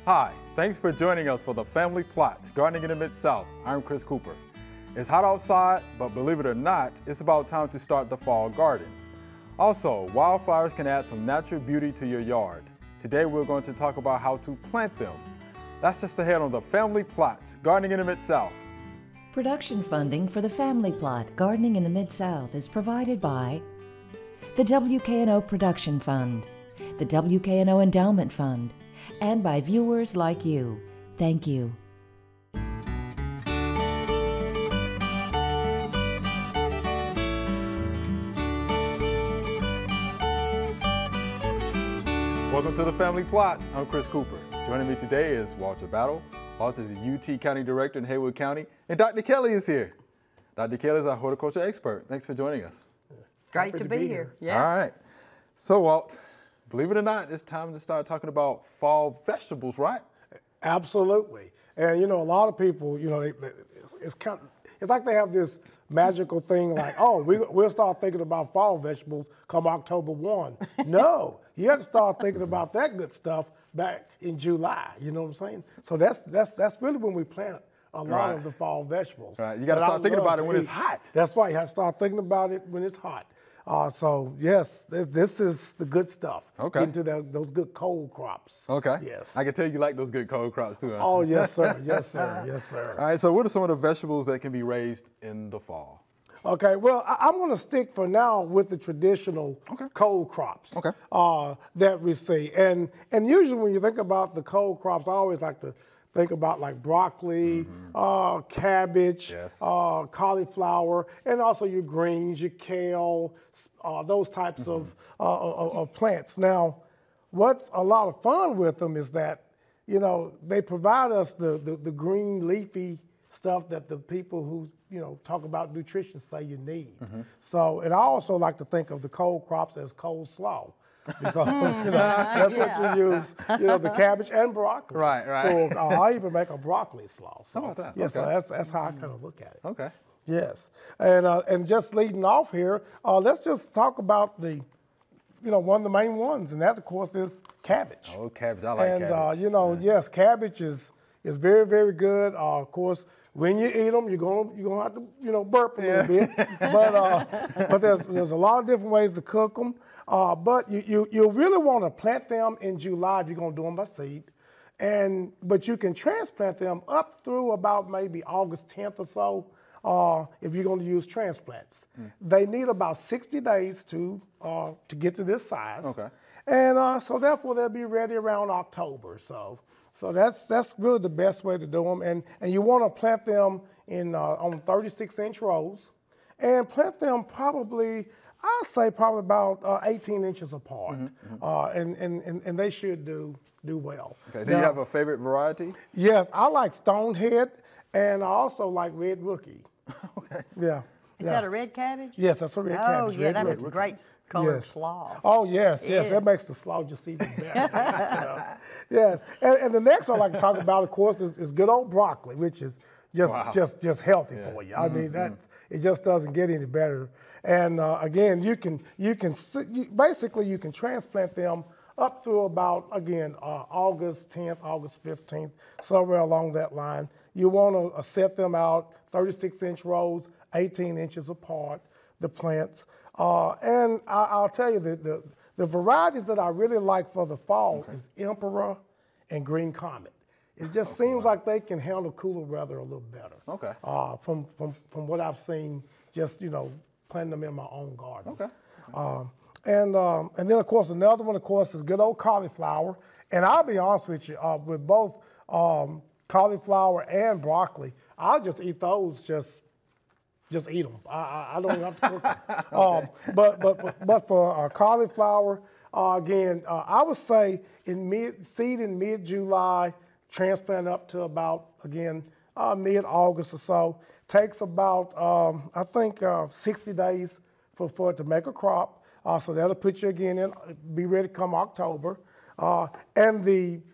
Hi, thanks for joining us for the Family Plot, Gardening in the Mid-South. I'm Chris Cooper. It's hot outside, but believe it or not, it's about time to start the fall garden. Also, wildflowers can add some natural beauty to your yard. Today we're going to talk about how to plant them. That's just ahead on the Family Plot, Gardening in the Mid-South. Production funding for the Family Plot, Gardening in the Mid-South is provided by the WKNO Production Fund, the WKNO Endowment Fund, and by viewers like you. Thank you. Welcome to the Family Plot. I'm Chris Cooper. Joining me today is Walter Battle. Walter is the UT County Director in Haywood County, and Dr. Kelly is here. Dr. Kelly is our horticulture expert. Thanks for joining us. Great to be here. Yeah. All right. So, Walt, believe it or not, it's time to start talking about fall vegetables, right? Absolutely. And, you know, a lot of people, you know, it's like they have this magical thing like, oh, we'll start thinking about fall vegetables come October 1. No, you have to start thinking about that good stuff back in July, you know what I'm saying? So that's really when we plant a lot of the fall vegetables. Right, you got to start thinking about it when it's hot. That's right, you have to start thinking about it when it's hot. So yes, this is the good stuff. Okay. Into those good cold crops. Okay. Yes. I can tell you like those good cold crops too. Huh? Oh yes, sir. Yes, sir. Yes, sir. All right. So what are some of the vegetables that can be raised in the fall? Okay. Well, I'm going to stick for now with the traditional cold crops. Okay. That we see, and usually when you think about the cold crops, I always like to think about like broccoli, cabbage, cauliflower, and also your greens, your kale, those types of plants. Now, what's a lot of fun with them is that, you know, they provide us the green leafy stuff that the people who, you know, talk about nutrition say you need. So, and I also like to think of the cold crops as coleslaw. Because you know, that's what you use, you know, the cabbage and broccoli. Right, right. So I even make a broccoli slaw. So, how about that? Yeah, so that's how I kind of look at it. Okay. Yes, and just leading off here, let's just talk about the, you know, one of the main ones, and that of course is cabbage. Oh, cabbage! I like cabbage. And you know, yes, cabbage is very, very good. Of course, when you eat them, you're gonna have to, you know, burp a little bit. But there's a lot of different ways to cook them. But you really want to plant them in July if you're gonna do them by seed, but you can transplant them up through about maybe August 10th or so if you're going to use transplants. They need about 60 days to get to this size. Okay. And so therefore they'll be ready around October. So that's really the best way to do them. And you want to plant them on 36-inch rows, and plant them probably, I'd say probably about 18 inches apart. And they should do well. Okay. Do you have a favorite variety? Yes, I like Stonehead, and I also like Red Rookie. Okay. Yeah. Is that a red cabbage? Yes, that's a red cabbage. Oh, yeah, that makes a great colored slaw. Oh, yes, that makes the slaw just even better. Yes, and the next one I like to talk about, of course, is good old broccoli, which is just healthy for you. I mean, it just doesn't get any better. And again, you can basically transplant them up through about, again, August 10th, August 15th, somewhere along that line. You want to set them out 36-inch rows, 18 inches apart, the plants. And I'll tell you, the varieties that I really like for the fall is Emperor and Green Comet. It just seems like they can handle cooler weather a little better. Okay. From what I've seen, just, you know, planting them in my own garden. Okay. And then, of course, another one, of course, is good old cauliflower. And I'll be honest with you, with both cauliflower and broccoli, I'll just eat those, just eat them. I don't even have to cook them. But for cauliflower, again, I would say in mid-July, transplant up to about, again, mid-August or so. Takes about, I think, 60 days for it to make a crop. So that'll put you again in, be ready to come October. And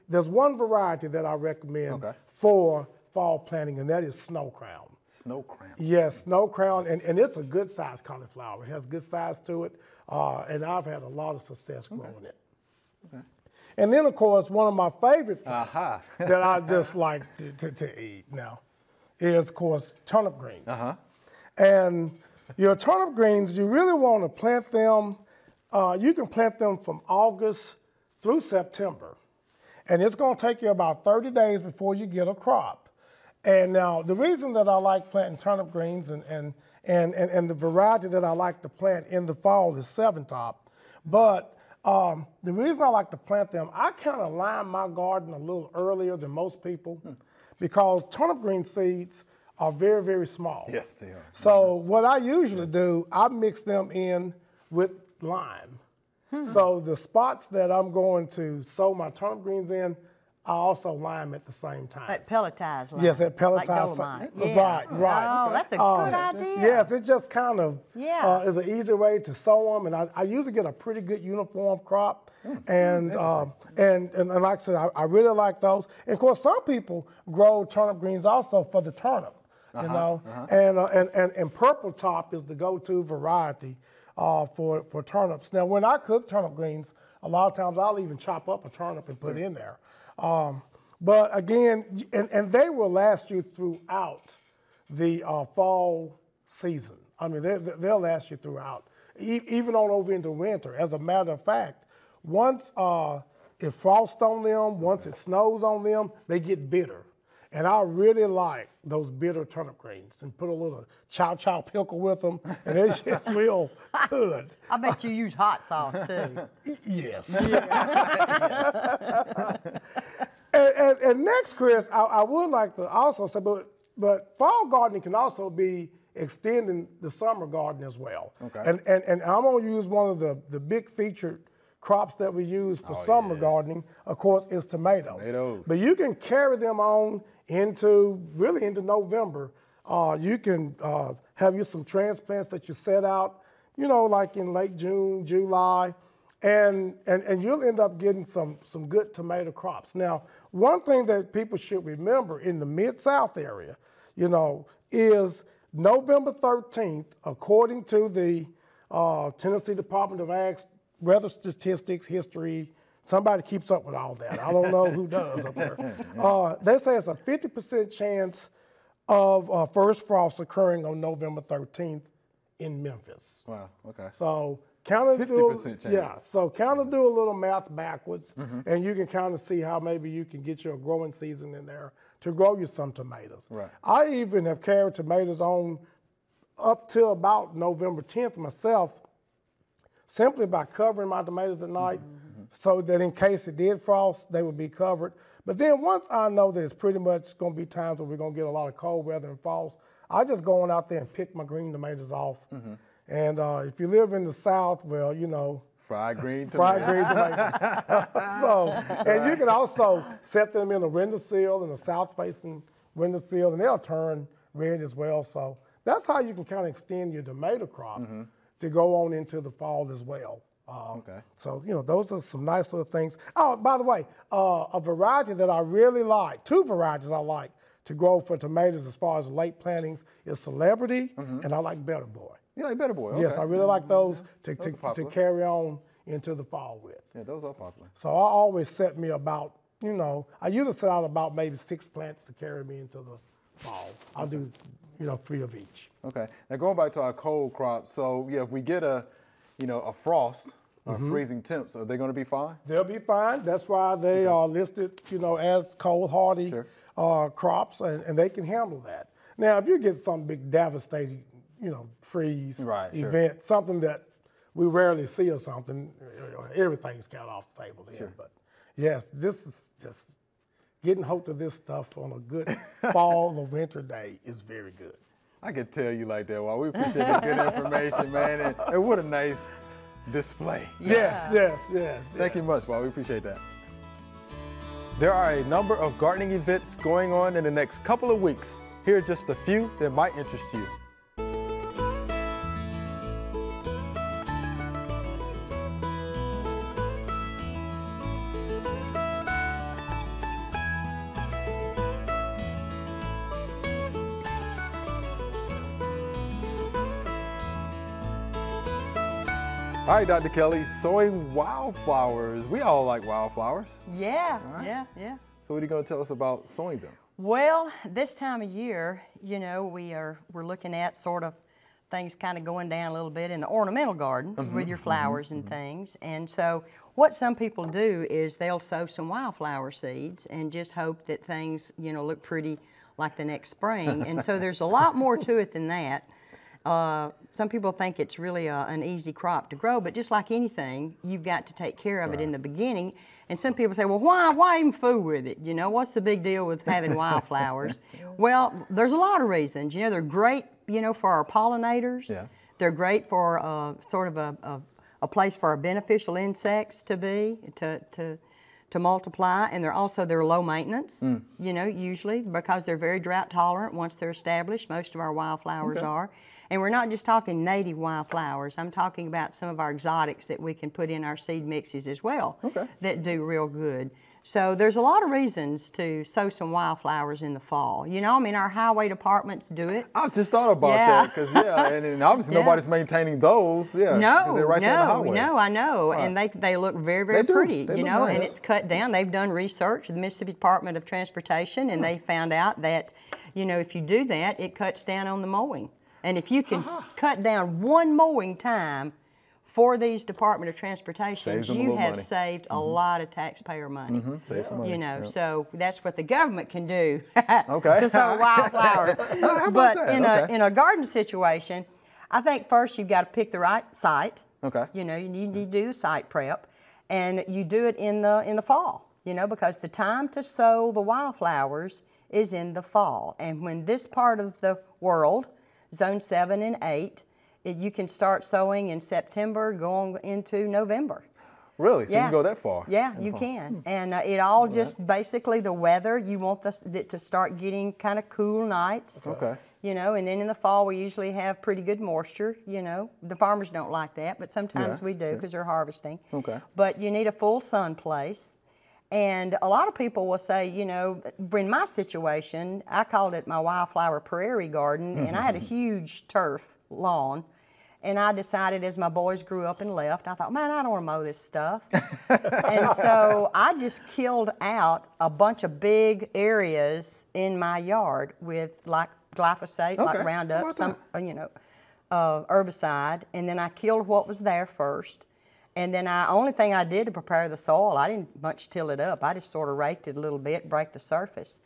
there's one variety that I recommend for fall planting, and that is Snow Crown. Snow Crown. Yes, Snow Crown, and it's a good size cauliflower. It has good size to it, and I've had a lot of success growing it. Okay. And then, of course, one of my favorite plants that I just like to eat now is, of course, turnip greens. And your turnip greens, you really want to plant them, you can plant them from August through September. And it's going to take you about 30 days before you get a crop. And now, the reason that I like planting turnip greens and the variety that I like to plant in the fall is 7-top. But the reason I like to plant them, I kind of line my garden a little earlier than most people because turnip green seeds are very, very small. Yes, they are. So what I usually do, I mix them in with lime. So the spots that I'm going to sow my turnip greens in, I also lime at the same time. That pelletized lime. Yes, that pelletized. Like dolomite. Right, right. Oh, that's a good idea. Yes, it just kind of is an easy way to sow them, and I usually get a pretty good uniform crop. And like I said, I really like those. And of course, some people grow turnip greens also for the turnip, you know. And purple top is the go-to variety for turnips. Now, when I cook turnip greens, a lot of times I'll even chop up a turnip and put it in there. But again, and they will last you throughout the fall season. I mean, they'll last you throughout, even on over into winter. As a matter of fact, once it frosts on them, once it snows on them, they get bitter. And I really like those bitter turnip greens and put a little chow pickle with them, and it's just real good. I bet you use hot sauce too. Yes. And next, Chris, I would like to also say, but fall gardening can also be extending the summer garden as well. Okay. And I'm going to use one of the big featured crops that we use for summer gardening, of course, is tomatoes. But you can carry them on into November. You can have you some transplants that you set out, you know, like in late June, July, and you'll end up getting some good tomato crops. Now, one thing that people should remember in the Mid-South area, you know, is November 13th, according to the Tennessee Department of Ag's weather statistics, history, somebody keeps up with all that. I don't know who does up there. They say it's a 50% chance of first frost occurring on November 13th in Memphis. Wow, okay. So kind of 50% chance. Yeah, so kind of do a little math backwards, and you can kind of see how maybe you can get your growing season in there to grow you some tomatoes. Right. I even have carried tomatoes on up till about November 10th myself, simply by covering my tomatoes at night so that in case it did frost, they would be covered. But then once I know that it's pretty much going to be times where we're going to get a lot of cold weather and frost, I just go on out there and pick my green tomatoes off. And if you live in the South, well, you know, fried green tomatoes. And you can also set them in a windowsill, in a south-facing windowsill, and they'll turn red as well. So that's how you can kind of extend your tomato crop to go on into the fall as well. So, you know, those are some nice little things. Oh, by the way, a variety that I really like, 2 varieties I like to grow for tomatoes as far as late plantings is Celebrity and I like Better Boy. You like Better Boy? Okay. Yes, I really like those to carry on into the fall with. Yeah, those are popular. So I always set me about, you know, I usually set out about maybe 6 plants to carry me into the fall. I'll do, you know, 3 of each. Okay. Now going back to our cold crops, so yeah, if we get a frost or freezing temps, are they going to be fine? They'll be fine. That's why they are listed, you know, as cold hardy crops, and they can handle that. Now, if you get some big devastating, you know, freeze event, something that we rarely see or something, everything's kind of off the table then. But yes, this is just getting hold of this stuff on a good fall or winter day is very good. I could tell you like that. Well, we appreciate the good information, man, and what a nice display. Yes. Thank you much, Bob. We appreciate that. There are a number of gardening events going on in the next couple of weeks. Here are just a few that might interest you. All right, Dr. Kelly, sowing wildflowers. We all like wildflowers. Yeah, right. yeah. So what are you going to tell us about sowing them? Well, this time of year, you know, we're looking at sort of things kind of going down a little bit in the ornamental garden with your flowers and things. And so what some people do is they'll sow some wildflower seeds and just hope that things, you know, look pretty like the next spring. And so there's a lot more to it than that. Some people think it's really an easy crop to grow, but just like anything, you've got to take care of it in the beginning. And some people say, well, why even fool with it? You know, what's the big deal with having wildflowers? Well, there's a lot of reasons. You know, they're great, you know, for our pollinators. Yeah. They're great for sort of a place for our beneficial insects to be, to multiply, and they're low maintenance, you know, usually because they're very drought tolerant once they're established. Most of our wildflowers are. And we're not just talking native wildflowers. I'm talking about some of our exotics that we can put in our seed mixes as well that do real good. So there's a lot of reasons to sow some wildflowers in the fall. You know, I mean, our highway departments do it. I've just thought about that because, and obviously nobody's maintaining those. Yeah, no, they're right there on the highway. No, I know. Right. And they look very, very pretty, you know, nice. And it's cut down. They've done research with the Mississippi Department of Transportation, and they found out that, you know, if you do that, it cuts down on the mowing. And if you can cut down one mowing time for these Department of Transportation, you have saved a lot of taxpayer money. Save some money. You know, so that's what the government can do to sow wildflowers. But in a garden situation, I think first you've got to pick the right site. You know, you need to do the site prep, and you do it in the fall. You know, because the time to sow the wildflowers is in the fall, and when this part of the world, Zone 7 and 8, you can start sowing in September, going into November. Really? So you can go that far? Yeah, you can. And it all just basically the weather. You want it to start getting kind of cool nights. You know, and then in the fall we usually have pretty good moisture. You know, the farmers don't like that, but sometimes we do because they're harvesting. But you need a full sun place. And a lot of people will say, you know, in my situation, I called it my wildflower prairie garden, and I had a huge turf lawn. And I decided as my boys grew up and left, I thought, man, I don't want to mow this stuff. And so I just killed out a bunch of big areas in my yard with like glyphosate, like Roundup, some, you know, herbicide. And then I killed what was there first. And then only thing I did to prepare the soil, I didn't much till it up. I just sort of raked it a little bit, break the surface.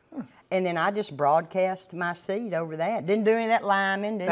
And then I just broadcast my seed over that. Didn't do any of that liming, didn't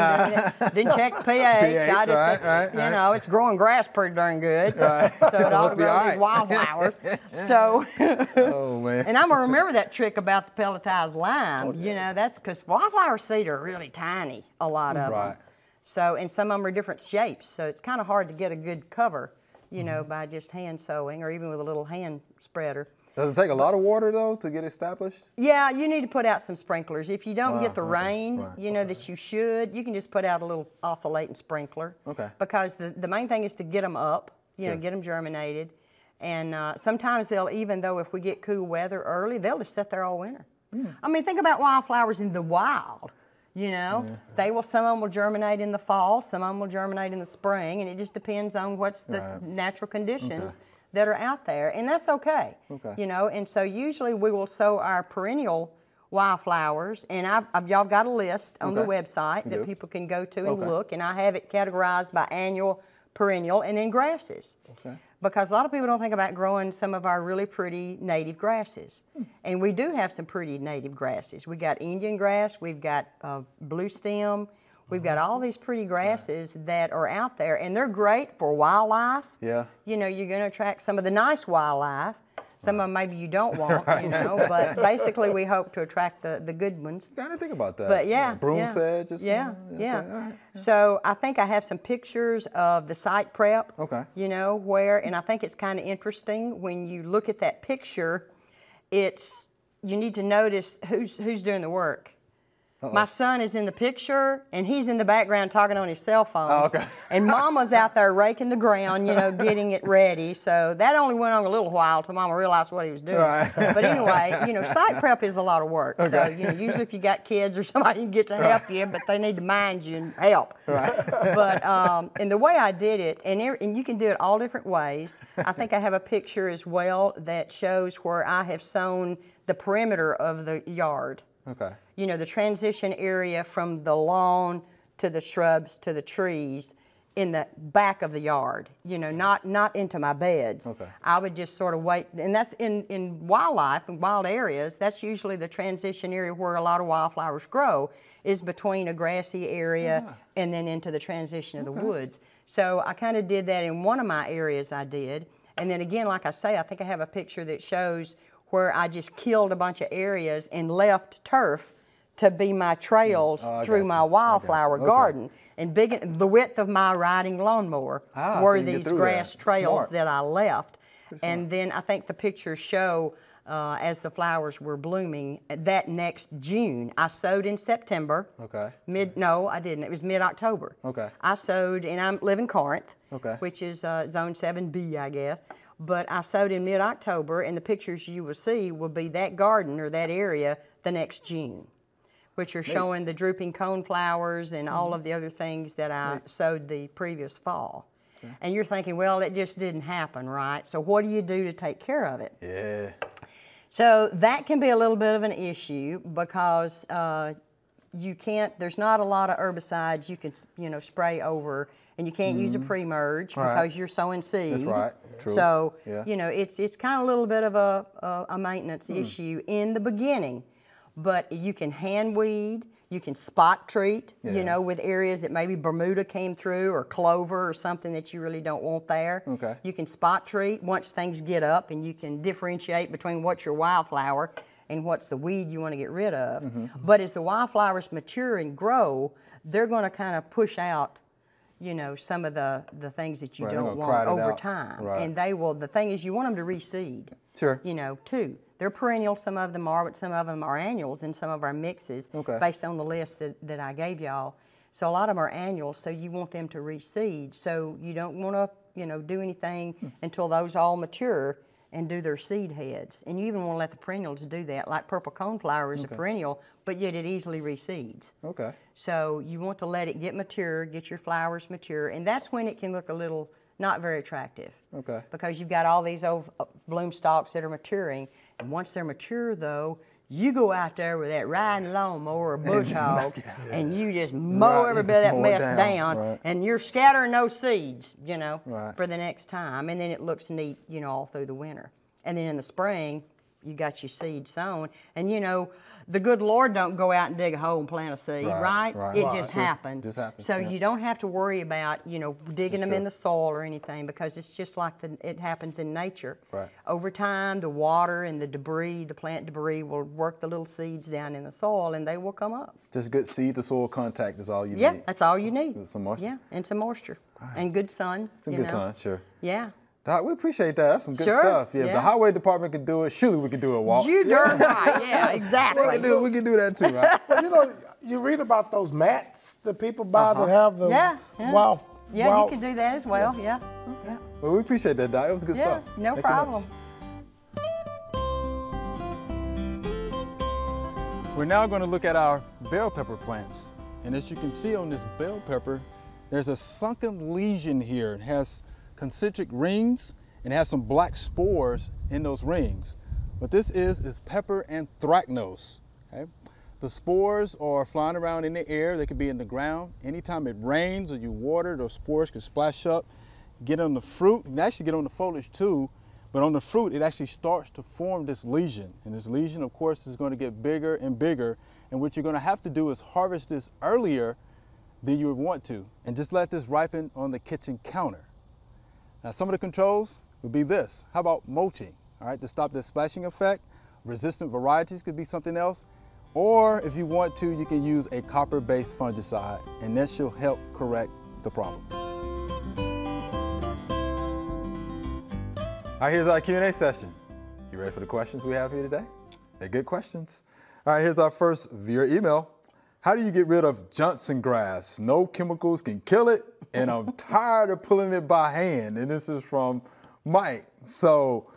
check the pH. I just, you know, it's growing grass pretty darn good. So it ought to grow these wildflowers. So, and I'm going to remember that trick about the pelletized lime. You know, that's because wildflower seed are really tiny, a lot of them. So, and some of them are different shapes. So it's kind of hard to get a good cover, you know, by just hand sowing or even with a little hand spreader. Does it take a lot of water, though, to get established? Yeah, you need to put out some sprinklers. If you don't get the rain, you know, that you should, you can just put out a little oscillating sprinkler. Because the main thing is to get them up, you know, get them germinated. And sometimes they'll, even though if we get cool weather early, they'll just sit there all winter. I mean, think about wildflowers in the wild. You know, some of them will germinate in the fall, some of them will germinate in the spring, and it just depends on what's the natural conditions that are out there, and that's okay. You know, and so usually we will sow our perennial wildflowers, and y'all got a list on the website that people can go to and look, and I have it categorized by annual, perennial, and then grasses. Because a lot of people don't think about growing some of our really pretty native grasses. And we do have some pretty native grasses. We got Indian grass, we've got blue stem, we've got all these pretty grasses that are out there, and they're great for wildlife. You know, you're going to attract some of the nice wildlife. Some of them maybe you don't want, you know, but basically we hope to attract the good ones. I didn't think about that. But broom sedge. So I think I have some pictures of the site prep. You know, and I think it's kind of interesting when you look at that picture. You need to notice who's doing the work. My son is in the picture, and he's in the background talking on his cell phone. Oh, okay. And Mama's out there raking the ground, you know, getting it ready. So that only went on a little while till Mama realized what he was doing. Right. But anyway, you know, site prep is a lot of work. Okay. So, you know, usually if you got kids or somebody, you can get to help you, but they need to mind you and help. Right. But, and the way I did it, and you can do it all different ways. I think I have a picture as well that shows where I have sown the perimeter of the yard. Okay. You know, the transition area from the lawn to the shrubs to the trees in the back of the yard, you know, not into my beds. Okay. I would just sort of wait, and that's in wildlife, in wild areas, that's usually the transition area where a lot of wildflowers grow, is between a grassy area and then into the transition of the woods. So I kind of did that in one of my areas I did. And then again, like I say, I think I have a picture that shows where I just killed a bunch of areas and left turf to be my trails through my wildflower garden. And the width of my riding lawnmower were these grass trails that I left. And then I think the pictures show as the flowers were blooming that next June. I sowed in September. Okay. No, I didn't. It was mid-October. Okay. I sowed, and I live in Corinth, which is Zone 7B, I guess. But I sowed in mid-October, and the pictures you will see will be that garden or that area the next June, which are showing the drooping cone flowers and all of the other things that I sowed the previous fall. And you're thinking, well, it just didn't happen, right? So what do you do to take care of it? Yeah. So that can be a little bit of an issue because you can't, there's not a lot of herbicides you can, you know, spray over, and you can't use a pre-merge because you're sowing seed. That's right. True. So, you know, it's kind of a little bit of a maintenance issue in the beginning, but you can hand weed, you can spot treat, you know, with areas that maybe Bermuda came through or clover or something that you really don't want there. Okay. You can spot treat once things get up, and you can differentiate between what's your wildflower and what's the weed you want to get rid of. But as the wildflowers mature and grow, they're going to kind of push out, you know, some of the things that you don't want over time. And they will, the thing is, you want them to reseed. Sure. You know, too. They're perennial, some of them are, but some of them are annuals in some of our mixes based on the list that I gave y'all. So a lot of them are annuals, so you want them to reseed. So you don't want to, you know, do anything until those all mature and do their seed heads. And you even want to let the perennials do that. Like purple coneflower is a perennial, but yet it easily reseeds. Okay. So you want to let it get mature, get your flowers mature, and that's when it can look a little not very attractive. Okay. Because you've got all these old bloom stalks that are maturing, and once they're mature though, you go out there with that riding lawnmower or bush hog, and you just mow every bit of that mess down, and you're scattering those seeds, you know, for the next time, and then it looks neat, you know, all through the winter. And then in the spring, you got your seed sown, and you know, the good Lord don't go out and dig a hole and plant a seed, right? It just happens. So you don't have to worry about, you know, digging them in the soil or anything, because it's just like it happens in nature. Over time, the water and the debris, the plant debris, will work the little seeds down in the soil, and they will come up. Just good seed to soil contact is all you need. Yeah, that's all you need. Some moisture. Yeah, and some moisture. And good sun. Some good sun, sure. Yeah. Doc, we appreciate that. That's some good stuff. Yeah, if the highway department could do it, surely we could do it, Walt. You darn right. Yeah, exactly. We can do that too, right? Well, you know, you read about those mats that people buy that have the wild. Yeah, you can do that as well. Yeah. Well, we appreciate that, Doc. It was good stuff. No problem. We're now going to look at our bell pepper plants. And as you can see on this bell pepper, there's a sunken lesion here. It has concentric rings and has some black spores in those rings. What this is pepper anthracnose. Okay? The spores are flying around in the air. They could be in the ground. Anytime it rains or you water it, those spores can splash up, get on the fruit, and actually get on the foliage too. But on the fruit, it actually starts to form this lesion. And this lesion, of course, is going to get bigger and bigger. And what you're going to have to do is harvest this earlier than you would want to, and just let this ripen on the kitchen counter. Now, some of the controls would be this. How about mulching, all right, to stop the splashing effect? Resistant varieties could be something else. Or if you want to, you can use a copper-based fungicide, and that should help correct the problem. All right, here's our Q&A session. You ready for the questions we have here today? They're good questions. All right, here's our first via email. how do you get rid of Johnson grass? No chemicals can kill it, and I'm tired of pulling it by hand. And this is from Mike. So,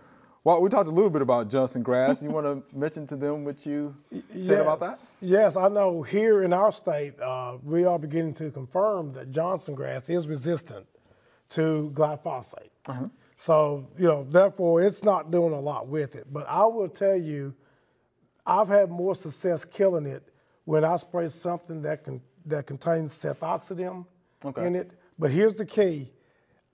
well, we talked a little bit about Johnson grass. You want to mention to them what you said about that? Yes, I know here in our state, we are beginning to confirm that Johnson grass is resistant to glyphosate. So, therefore, it's not doing a lot with it. But I will tell you, I've had more success killing it when I spray something that contains sethoxidin in it. But here's the key.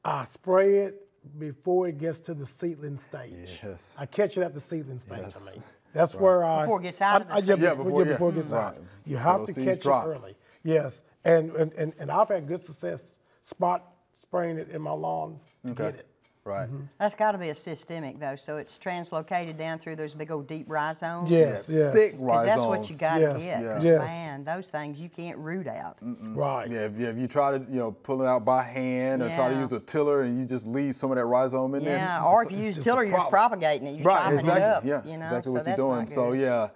I spray it before it gets to the seedling stage. Yes. I catch it at the seedling stage, I mean. That's where before it gets out of the seed. Before it gets out. You have to catch it early. Yes. And I've had good success spraying it in my lawn to get it. Right. That's got to be a systemic, though, so it's translocated down through those big old deep rhizomes. Yes, yes. Thick rhizomes. Because that's what you got to get. Yes. Man, those things you can't root out. Right. Yeah, if you try to, pull it out by hand or try to use a tiller and you just leave some of that rhizome in there. Yeah, or if you use a tiller, you're just propagating it. You're chopping it up. Yeah, exactly what you're doing. So, yeah,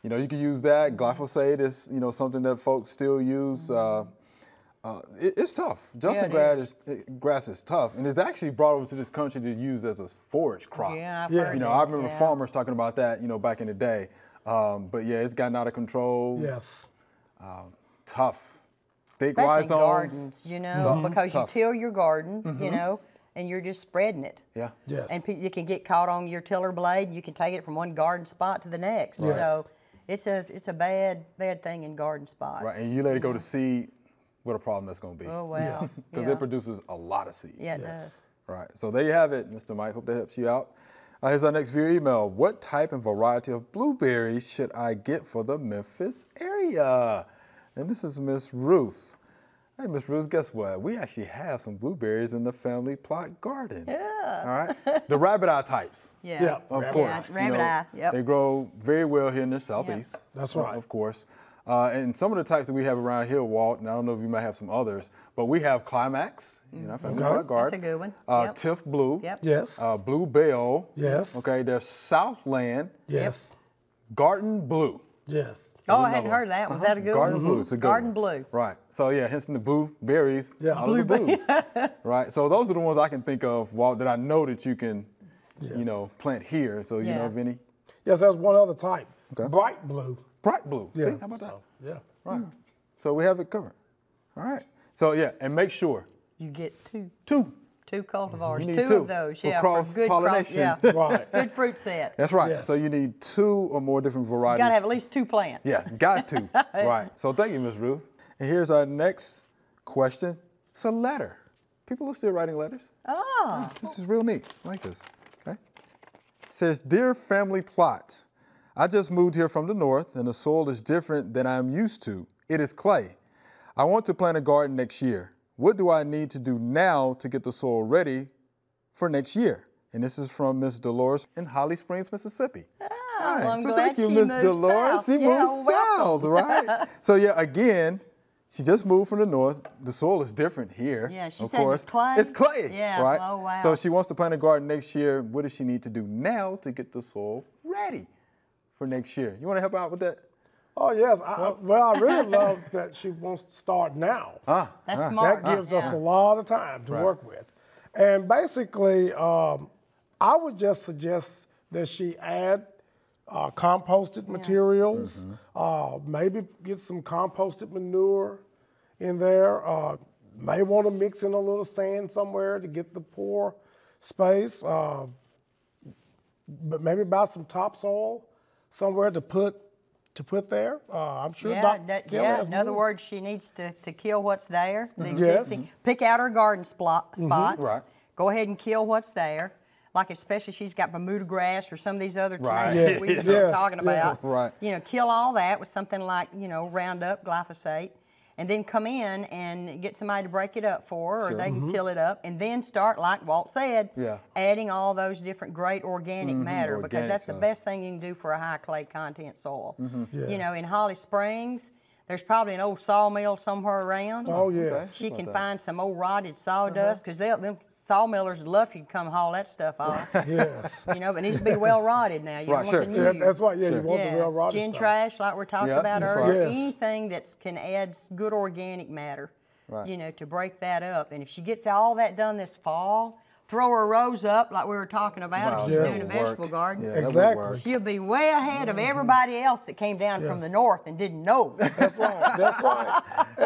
you can use that. Glyphosate is, something that folks still use. It's tough. Johnson grass is tough, and it's actually brought over to this country to use as a forage crop. Yeah, I've heard I remember farmers talking about that, back in the day. But yeah, it's gotten out of control. Yes. Tough, thick especially rhizomes. in gardens, because you till your garden, and you're just spreading it. Yeah. Yes. And you can get caught on your tiller blade. You can take it from one garden spot to the next. Yes. So it's a bad thing in garden spots. Right, and you let it go to seed. What a problem that's going to be. Oh, wow. Because it produces a lot of seeds. Yeah, it does. Right. So there you have it, Mr. Mike. Hope that helps you out. Here's our next viewer email. What type and variety of blueberries should I get for the Memphis area? And this is Miss Ruth. Hey, Miss Ruth, guess what? We actually have some blueberries in the family plot garden. Yeah. All right. The rabbit eye types. Yeah. Of course. Yeah, rabbit eye. Yep. They grow very well here in the southeast. Yep. That's right. Of course. And some of the types that we have around here, Walt, and I don't know if you might have some others, but we have Climax, family plot garden. That's a good one. Tiff Blue. Yep. Yes. Blue Bell. Yes. Okay, there's Southland. Yes. Garden Blue. Yes. I hadn't heard of that one. Is that a good Garden one? Blue. It's a good Garden one. Blue. Right. So yeah, hence the blueberries. Yeah. All of the blues. Right. So those are the ones I can think of, Walt, that I know that you can, plant here. So you know of any? Yes, there's one other type. Okay. Bright blue. Bright blue. Yeah. See, how about that? Yeah. Right. So we have it covered. All right. So yeah, and make sure. You get two cultivars, You need two of those. for cross-pollination. Yeah. Right. Good fruit set. That's right. Yes. So you need 2 or more different varieties. You got to have at least 2 plants. Yeah, got to. Right. So thank you, Ms. Ruth. And here's our next question. It's a letter. People are still writing letters. Oh. This is real neat. I like this. Okay. It says, Dear Family Plot, I just moved here from the north and the soil is different than I'm used to. It is clay. I want to plant a garden next year. What do I need to do now to get the soil ready for next year? And this is from Miss Dolores in Holly Springs, Mississippi. Oh, Right. I'm So glad thank you, she Miss moved Dolores. south. She Yeah, moved south, welcome. right? So yeah, again, she just moved from the north. The soil is different here. Yeah, she of says course. it's clay? It's clay. Yeah, Right. oh, wow. So she wants to plant a garden next year. What does she need to do now to get the soil ready for next year? You want to help out with that? Oh, yes. I really love that she wants to start now. That's smart. That gives us a lot of time to work with. And basically, I would just suggest that she add composted materials, maybe get some composted manure in there. May want to mix in a little sand somewhere to get the pore space. But maybe buy some topsoil somewhere to put there. I'm sure Dr. Kelly has in other more. words, she needs to kill what's there, the existing. Pick out her garden spots. Right. Go ahead and kill what's there. Like especially she's got Bermuda grass or some of these other Right. tomatoes we were Yes, talking about. Right. Kill all that with something like, Roundup, glyphosate, and then come in and get somebody to break it up for her, or they can till it up, and then start, like Walt said, adding all those different great organic matter, because organic that's stuff. the best thing you can do for a high clay content soil. Yes. In Holly Springs, there's probably an old sawmill somewhere around. Oh, yes. She can find some old rotted sawdust, because them sawmillers would love for you to come haul that stuff off. Yes. You know, but it needs to be well rotted now. You Right, don't want sure. the new. That's why, you want the well rotted gin stuff. trash, like we talked about that's earlier. right. Yes. Anything that can add good organic matter, Right. you know, to break that up. And if she gets all that done this fall, throw her rows up like we were talking about Wow, if she's yes. doing a that would vegetable work. garden. Yeah, that would Exactly. work. She'll be way ahead of everybody else that came down from Yes. the north and didn't know. That's right. That's right.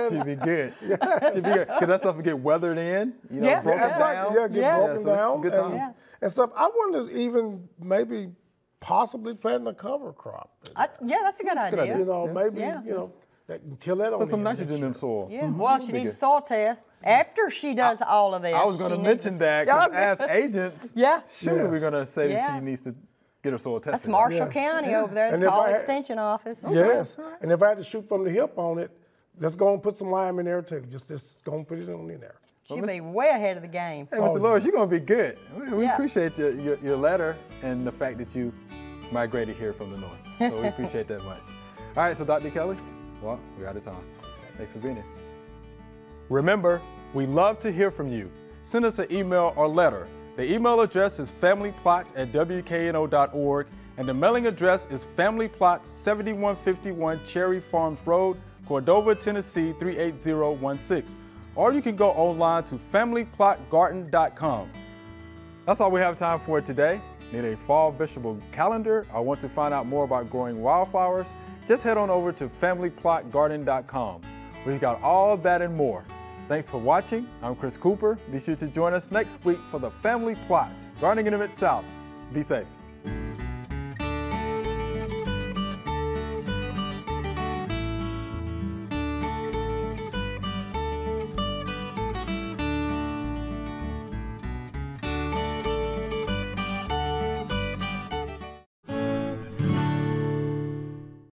She'd be good. She'd be good. Because that stuff would get weathered in, you know, Yeah. broken That's right. down. Yeah, get Yeah. broken so it's a down. good and, time. and stuff. I wonder even maybe possibly planting a cover crop. Yeah, that's a good a good idea. idea. You know, maybe, Yeah. you know, that until that Put some next nitrogen year. in soil. Yeah. Well, she Be needs a good. soil test after she does all of this. I was going to she mention needs that a- because as agents, Yeah. surely Yes. we're going to say that Yeah. she needs to get her soil tested. That's Marshall Yes. County over there, And the if Call I had- Extension Office. Yes. And if I had to shoot from the hip on it, let's go and put some lime in there too. Just go and put it on in there. She'll be way ahead of the game. Hey, Mr. Lewis, you're going to be good. We Yeah. appreciate your letter and the fact that you migrated here from the north. So we appreciate that much. All right, so Dr. Kelly, well, we're out of time. Thanks for being here. Remember, we love to hear from you. Send us an email or letter. The email address is familyplot@wkno.org, and the mailing address is Family Plot, 7151 Cherry Farms Road, Cordova, Tennessee 38016. Or you can go online to familyplotgarden.com. That's all we have time for today. Need a fall vegetable calendar or want to find out more about growing wildflowers? Just head on over to familyplotgarden.com. We've got all that and more. Thanks for watching. I'm Chris Cooper. Be sure to join us next week for the Family Plot, Gardening in the Mid-South. Be safe.